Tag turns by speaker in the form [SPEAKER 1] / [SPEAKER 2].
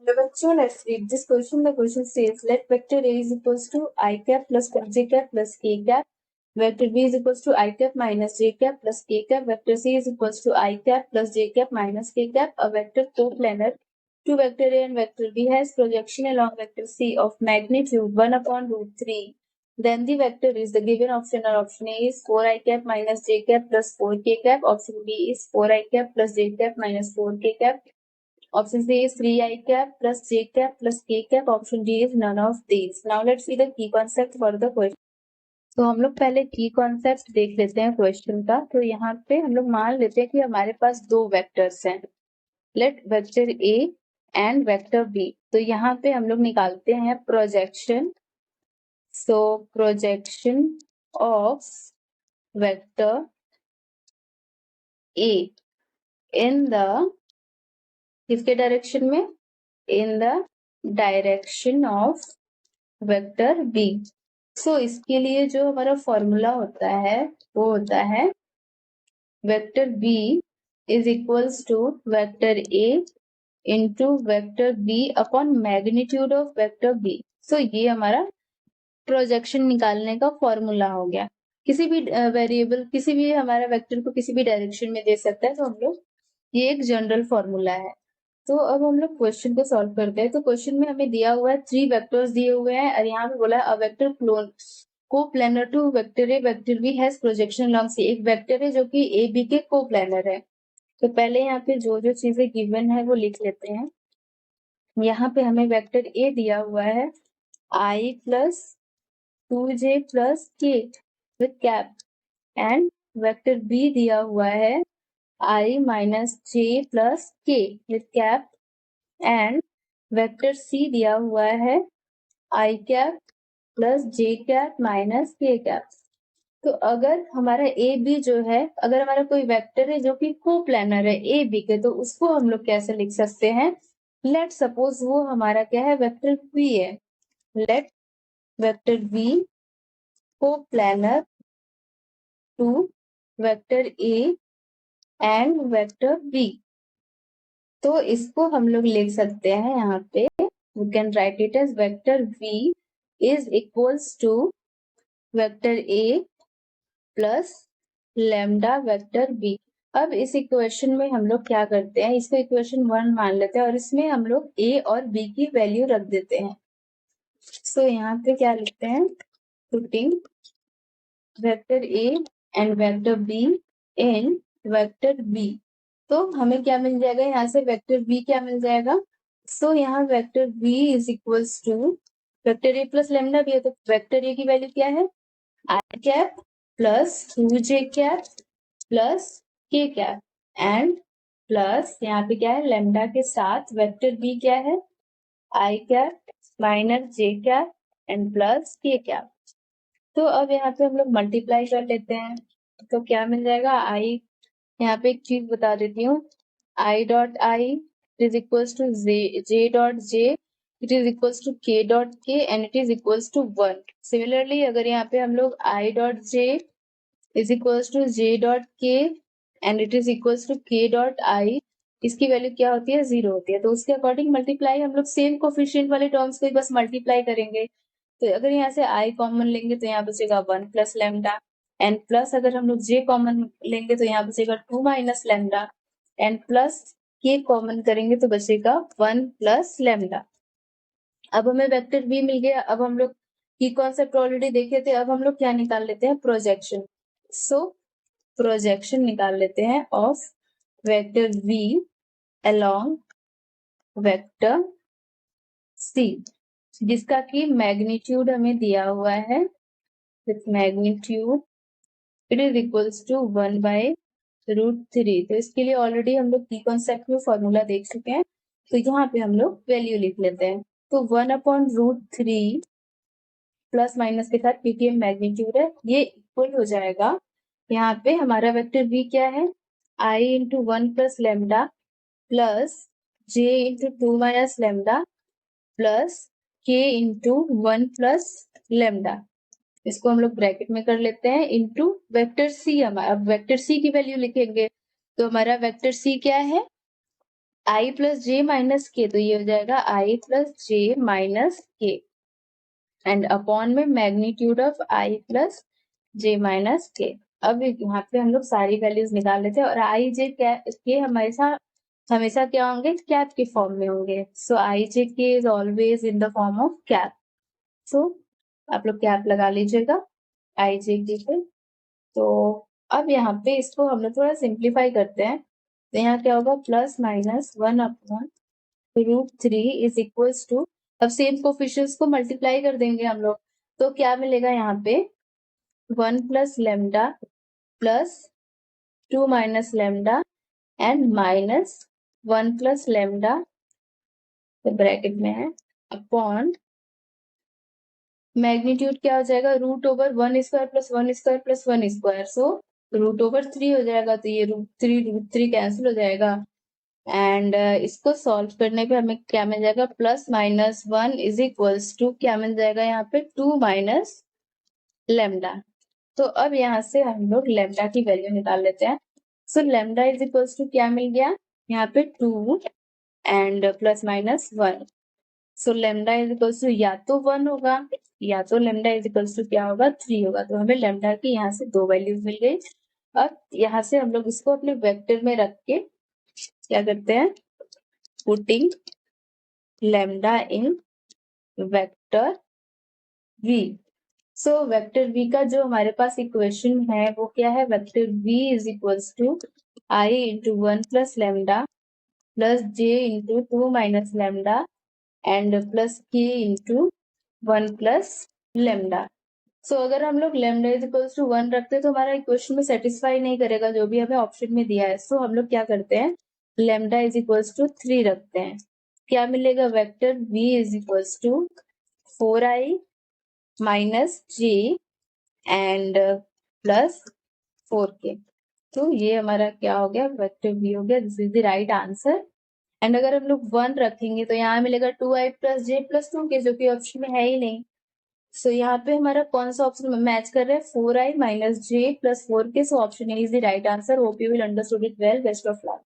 [SPEAKER 1] The bachcho, let's read this question. The question says, let vector A is equals to I cap plus j cap plus k cap. Vector B is equals to I cap minus j cap plus k cap. Vector C is equals to I cap plus j cap minus k cap. A vector coplanar to vector A and vector B has projection along vector C of magnitude 1 upon root 3. Then the vector is the given option, or option A is 4I cap minus j cap plus 4k cap. Option B is 4I cap plus j cap minus 4k cap. Option C is 3I cap plus j cap plus k cap. Option D is none of these. Now let's see the key concept for the question. तो हम लोग पहले की concept देख लेते हैं question का। तो यहाँ पे हम लोग मान लेते हैं कि हमारे पास दो वेक्टर्स हैं, let vector A and vector B. तो यहाँ पे हम लोग निकालते हैं projection. So projection of vector A in the किसके डायरेक्शन में, in the direction of vector B. So इसके लिए जो हमारा फॉर्मूला होता है वो होता है vector B is equals to vector A into vector B upon magnitude of vector B. So ये हमारा प्रोजेक्शन निकालने का फॉर्मूला हो गया। किसी भी वेरिएबल किसी भी हमारा वेक्टर को किसी भी डायरेक्शन में दे सकता है, तो हम लोग ये एक जनरल फॉर्मूला है। तो अब हम लोग क्वेश्चन को सॉल्व करते हैं। तो क्वेश्चन में हमें दिया हुआ है 3 वेक्टर्स दिए हुए हैं और यहाँ पे बोला है a vector coplanar to vector A vector B has projection along C. एक वेक्टर है जो कि ए बी के कोप्लेनर है। तो पहले यहाँ पे जो जो चीजें गिवन है वो लिख लेते हैं। यहाँ पे हमें वेक्टर ए दिया हुआ है I plus 2j plus k with cap, and vector B दिया हुआ है I minus j plus k with cap, and vector C दिया हुआ है I cap plus j cap minus k cap। तो अगर हमारा ए बी जो है, अगर हमारा कोई वेक्टर है जो कि कोप्लेनर है ए बी के, तो उसको हम लोग कैसे लिख सकते हैं। लेट सपोज वो हमारा क्या है, वेक्टर बी है। Let vector B coplanar to vector A and vector B. तो इसको हम लोग लिख सकते हैं यहाँ पे, we can write it as vector v is equals to vector a plus lambda vector b। अब इस इक्वेशन में हम लोग क्या करते हैं, इसको इक्वेशन 1 मान लेते हैं और इसमें हम लोग a और b की वैल्यू रख देते हैं। सो यहाँ पे क्या लिखते हैं, putting vector a and vector b in vector b। तो हमें क्या मिल जाएगा, यहाँ से वेक्टर b क्या मिल जाएगा। सो यहाँ vector b is equals to vector a plus lambda भी है, तो वेक्टर a की वैल्यू क्या है, I cap plus 2j cap plus k cap, and plus यहाँ पे क्या है, लेमडा के साथ वेक्टर b क्या है, I cap minus j cap and plus k cap. तो अब यहाँ पे हम लोग मल्टीप्लाई कर लेते हैं। तो क्या मिल जाएगा, आई, यहाँ पे एक चीज बता देती हूँ, I dot I is equals to J dot J, it is equals to K dot K, and it is equals to 1। Similarly अगर यहाँ पे हम लोग I dot J is equals to J dot K and it is equals to K dot I, इसकी value क्या होती है, 0 होती है। तो उसके अकॉर्डिंग मल्टीप्लाई हम लोग सेम कोफिशिएंट वाले टर्म्स को बस मल्टीप्लाई करेंगे। तो अगर यहाँ से आई कॉमन लेंगे तो यहाँ बचेगा 1 प्लस लेमडा, एंड प्लस अगर हम लोग जे कॉमन लेंगे तो यहाँ बचेगा 2 माइनस लेमडा, एंड प्लस के कॉमन करेंगे तो बचेगा 1 प्लस लेमडा। अब हमें वेक्टर बी मिल गया। अब हम लोग की कॉन्सेप्ट ऑलरेडी देखे थे, अब हम लोग क्या निकाल लेते हैं, प्रोजेक्शन। सो प्रोजेक्शन निकाल लेते हैं of vector v along vector c, जिसका कि मैग्नीट्यूड हमें दिया हुआ है with magnitude it is equals to 1 by root 3। तो इसके लिए ऑलरेडी हम लोग की कॉन्सेप्ट में फॉर्मूला देख चुके हैं, तो यहाँ पे हम लोग वैल्यू लिख लेते हैं। तो 1 अपॉन रूट 3 प्लस माइनस के साथ, क्योंकि मैग्नीट्यूड है, ये इक्वल हो जाएगा, यहाँ पे हमारा वेक्टर v क्या है, i into 1 plus lambda plus j into 2 minus lambda plus k into 1 plus lambda. इसको हम लोग ब्रैकेट में कर लेते हैं इंटू वेक्टर सी। हमारा अब वेक्टर सी की वैल्यू लिखेंगे, तो हमारा वेक्टर सी क्या है, आई प्लस जे माइनस के, तो ये हो जाएगा आई प्लस जे माइनस के एंड अपॉन में magnitude of I plus J minus के। अब यहाँ पे हम लोग सारी वैल्यूज निकाल लेते हैं और आई जे के हमेशा हमेशा क्या होंगे, कैप के फॉर्म में होंगे। सो I J K is always in the form of cap. So आप लोग कैप लगा लीजिएगा आई जे के पे। तो अब यहाँ पे इसको हम लोग थोड़ा सिंप्लीफाई करते हैं, तो यहाँ क्या होगा, plus minus 1/√3 is equals to, अब सेम कोफिशिएंट्स को मल्टीप्लाई कर देंगे हम लोग, तो क्या मिलेगा यहाँ पे 1 plus lambda plus 2 minus lambda and minus 1 plus lambda bracket में है अपॉन मैग्नीट्यूड क्या हो जाएगा, √1² प्लस 1² प्लस 1², सो √3 हो जाएगा, तो ये √3 कैंसिल हो जाएगा एंड इसको सॉल्व करने पे हमें क्या मिल जाएगा, plus minus 1 is equals to क्या मिल जाएगा यहाँ पे 2 माइनस लेमडा। तो अब यहाँ से हम लोग लेमडा की वैल्यू निकाल लेते हैं। So lambda is equals to क्या मिल गया यहाँ पे 2 and plus minus 1। So lambda is equals to या तो 1 होगा या तो लेमडा इज इक्वल्स टू क्या होगा 3 होगा, तो हमें लेमडा की यहाँ से 2 वैल्यूज मिल गई। अब यहाँ से हम लोग इसको अपने वेक्टर में रख के क्या करते हैं, पुटिंग लेमडा इन vector v। So vector v का जो हमारे पास इक्वेशन है वो क्या है, vector v is equals to I into 1 plus lambda plus j into 2 minus lambda and plus k into 1 plus lambda. So अगर हम लोग लेमडा इज इक्वल्स टू 1 रखते हैं तो हमारा इक्वेशन में सेटिस्फाई नहीं करेगा जो भी हमें ऑप्शन में दिया है। सो हम लोग क्या करते हैं, लेमडा इज इक्वल्स टू 3 रखते हैं, क्या मिलेगा, vector v is equals to 4i minus j and plus 4k। तो ये हमारा क्या हो गया, वेक्टर v हो गया, this is the right answer. And अगर हम लोग 1 रखेंगे तो यहाँ मिलेगा 2i plus j plus 2k, जो कि ऑप्शन में है ही नहीं। सो यहाँ पे हमारा कौन सा ऑप्शन मैच कर रहा है, 4i minus j plus 4k। So option A is the right answer. Hope you will understood it well. Best of luck.